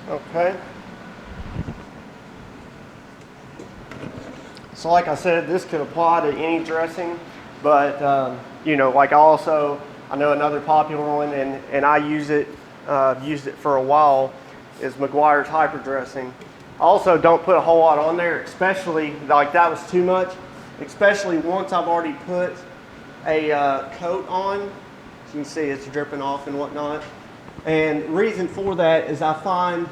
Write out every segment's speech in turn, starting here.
Okay. So like I said, this could apply to any dressing, but you know, like I know another popular one, and I use it, used it for a while, is McGuire's hyper dressing. I also don't put a whole lot on there, especially like that was too much, especially once I've already put a coat on. As you can see, it's dripping off and whatnot. And reason for that is I find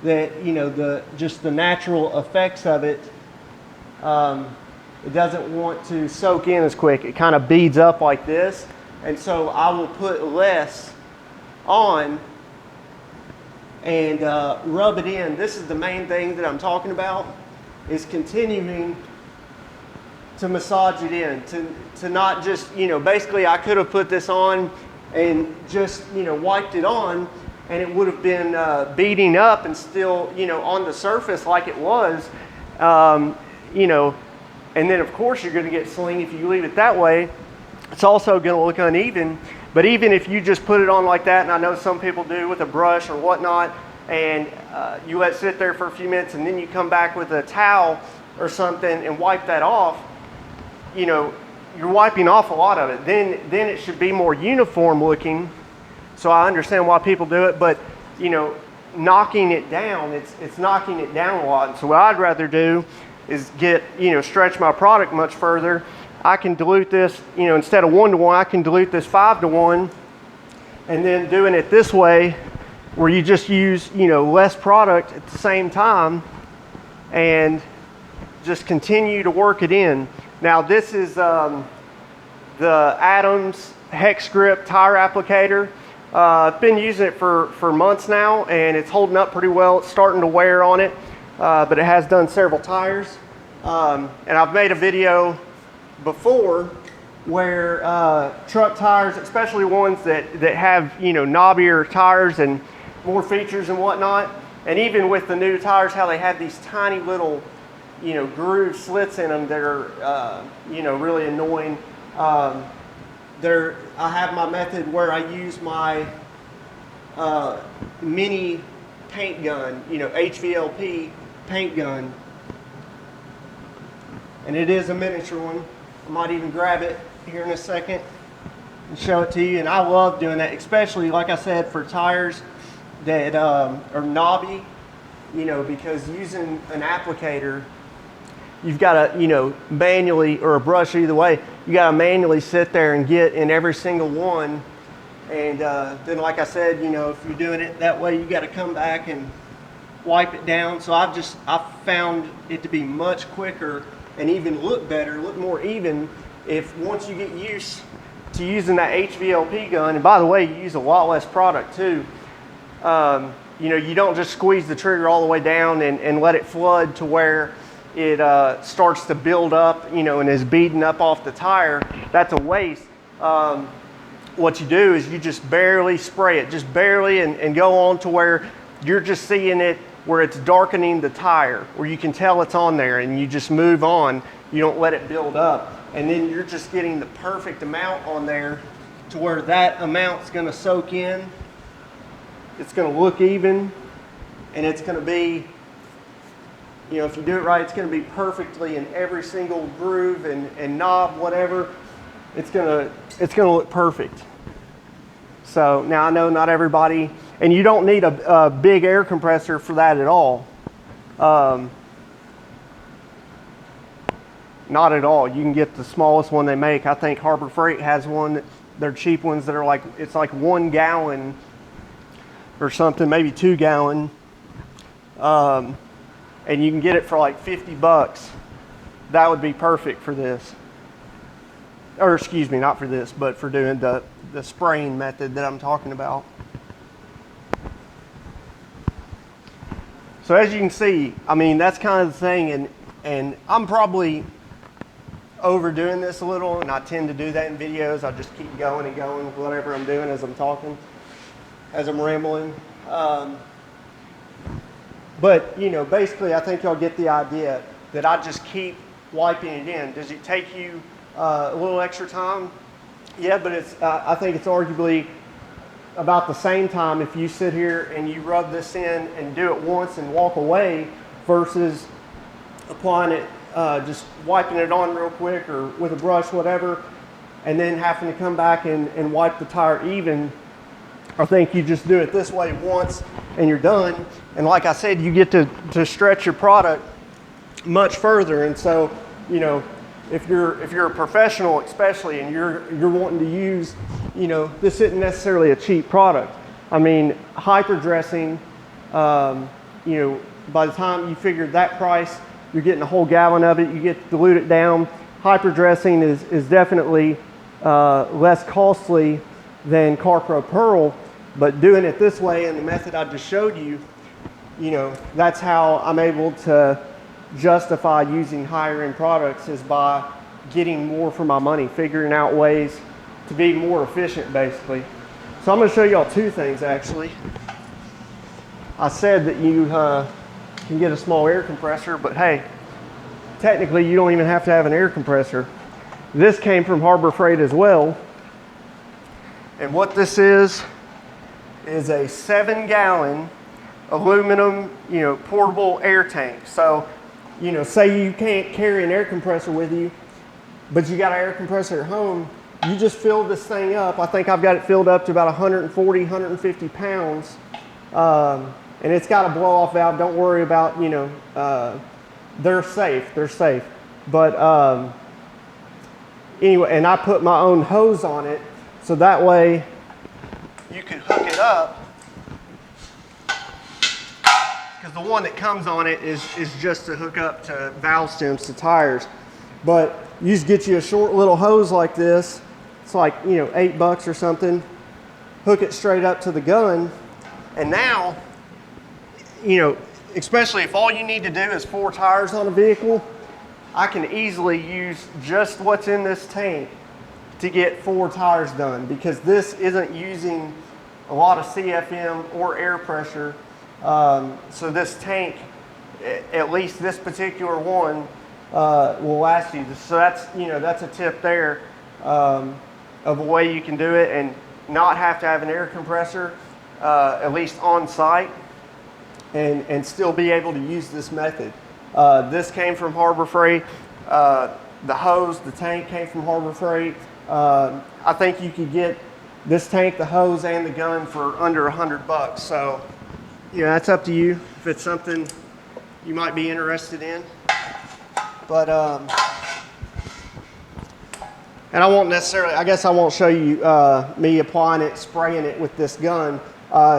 that, you know, just the natural effects of it, it doesn't want to soak in as quick. It kind of beads up like this. And so I will put less on and rub it in. This is the main thing that I'm talking about, is continuing to massage it in, to not just, you know, basically I could have put this on and just, you know, wiped it on, and it would have been beading up and still, you know, on the surface like it was, you know, and then of course you're going to get sling if you leave it that way. It's also going to look uneven. But even if you just put it on like that, and I know some people do with a brush or whatnot, and you let it sit there for a few minutes, and then you come back with a towel or something and wipe that off, you know, you're wiping off a lot of it. Then it should be more uniform looking. So I understand why people do it, but you know, knocking it down, it's knocking it down a lot. And so what I'd rather do is stretch my product much further. I can dilute this, you know, instead of 1-to-1, I can dilute this 5-to-1, and then doing it this way, where you just use, you know, less product at the same time, and just continue to work it in. Now this is the Adams Hex Grip tire applicator. I've been using it for months now, and it's holding up pretty well. It's starting to wear on it, but it has done several tires. And I've made a video before where truck tires, especially ones that have, you know, knobbier tires and more features and whatnot, and even with the new tires, how they have these tiny little, you know, groove slits in them that are, you know, really annoying. I have my method where I use my mini paint gun, you know, HVLP paint gun, and it is a miniature one. I might even grab it here in a second and show it to you. And I love doing that, especially, like I said, for tires that are knobby, you know, because using an applicator, you've got to, you know, manually, or a brush either way, you got to manually sit there and get in every single one. And then, like I said, you know, if you're doing it that way, you got to come back and wipe it down. So I've found it to be much quicker and even look better, look more even, if once you get used to using that HVLP gun. And by the way, you use a lot less product too. You know, you don't just squeeze the trigger all the way down and let it flood to where it starts to build up, you know, and is beating up off the tire. That's a waste. What you do is you just barely spray it, just barely, and go on to where you're just seeing it where it's darkening the tire, where you can tell it's on there, and you just move on. You don't let it build up. And then you're just getting the perfect amount on there to where that amount's gonna soak in. It's gonna look even, and it's gonna be, you know, if you do it right, it's gonna be perfectly in every single groove and knob, whatever. It's gonna look perfect. So now I know not everybody, and you don't need a big air compressor for that at all. Not at all. You can get the smallest one they make. I think Harbor Freight has one. They're cheap ones that are like, it's like 1 gallon or something, maybe 2 gallon. And you can get it for like $50. That would be perfect for this. Or excuse me, not for this, but for doing the spraying method that I'm talking about. So as you can see, I mean, that's kind of the thing, and I'm probably overdoing this a little, and I tend to do that in videos. I just keep going and going with whatever I'm doing as I'm talking, as I'm rambling. But, you know, basically I think y'all get the idea that I just keep wiping it in. Does it take you a little extra time? Yeah, but it's I think it's arguably about the same time if you sit here and you rub this in and do it once and walk away versus applying it, just wiping it on real quick or with a brush, whatever, and then having to come back and wipe the tire even. I think you just do it this way once and you're done. And like I said, you get to stretch your product much further. And so, you know, if you're a professional especially, and you're wanting to use, you know, this isn't necessarily a cheap product. I mean, hyper dressing, you know, by the time you figure that price, you're getting a whole gallon of it, you get to dilute it down. Hyper dressing is definitely less costly than Carpro Perl, but doing it this way and the method I just showed you, you know, that's how I'm able to justify using higher end products, is by getting more for my money, figuring out ways to be more efficient basically. So I'm going to show y'all two things actually. I said that you can get a small air compressor, but hey, technically you don't even have to have an air compressor. This came from Harbor Freight as well. And what this is a 7-gallon aluminum, you know, portable air tank. So, you know, say you can't carry an air compressor with you, but you got an air compressor at home, you just fill this thing up. I think I've got it filled up to about 140, 150 pounds. And it's got a blow off valve. Don't worry about, you know, they're safe. But anyway, and I put my own hose on it, so that way you can hook it up, because the one that comes on it is just to hook up to valve stems to tires. But you just get you a short little hose like this. It's like, you know, $8 or something. Hook it straight up to the gun, and now, you know, especially if all you need to do is 4 tires on a vehicle, I can easily use just what's in this tank to get 4 tires done, because this isn't using a lot of CFM or air pressure. So this tank, at least this particular one, will last you. So that's, you know, that's a tip there of a way you can do it and not have to have an air compressor, at least on site, and still be able to use this method. This came from Harbor Freight. The hose, the tank came from Harbor Freight. I think you could get this tank, the hose, and the gun for under $100. So, you know, that's up to you if it's something you might be interested in. But and I won't necessarily, I guess I won't show you me applying it, spraying it with this gun.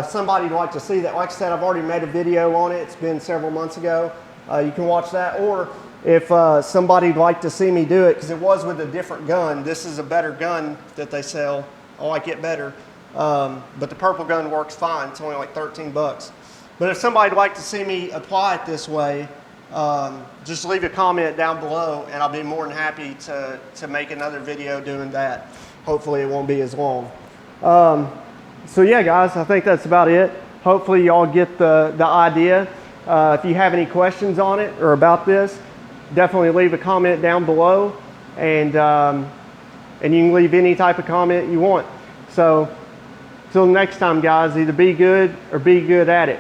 Somebody'd like to see that. Like I said, I've already made a video on it. It's been several months ago. You can watch that. Or if somebody'd like to see me do it, because it was with a different gun. This is a better gun that they sell. I like it better. But the purple gun works fine. It's only like 13 bucks. But if somebody'd like to see me apply it this way, just leave a comment down below, and I'll be more than happy to make another video doing that. Hopefully it won't be as long. So yeah, guys, I think that's about it. Hopefully y'all get the idea. If you have any questions on it or about this, definitely leave a comment down below, and you can leave any type of comment you want. So till next time, guys, either be good or be good at it.